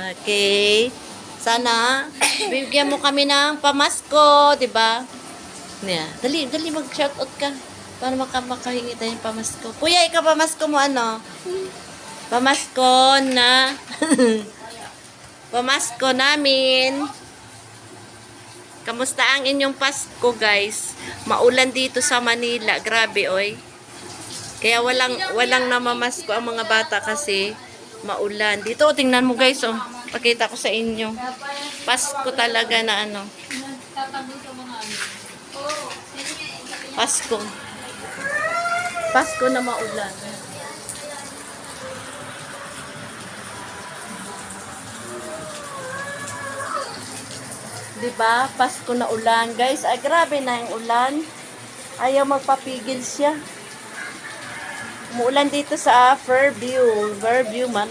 Okay. Sana, bigyan mo kami ng pamasko, di ba? Yeah. Dali mag-shoutout ka. Para makahingi tayo ng pamasko. Kuya, ikaw pamasko mo ano? Pamasko na. Pamasko namin. Kamusta ang inyong Pasko, guys? Maulan dito sa Manila. Grabe, oy. Kaya walang namamasko ang mga bata kasi maulan. Dito, tingnan mo, guys, oh. Pakita ko sa inyo. Pasko talaga na ano. Pasko. Pasko na maulan. Diba? Pasko na ulan. Guys, ay grabe na yung ulan. Ayaw magpapigil siya. Umuulan dito sa Fairview, Manila.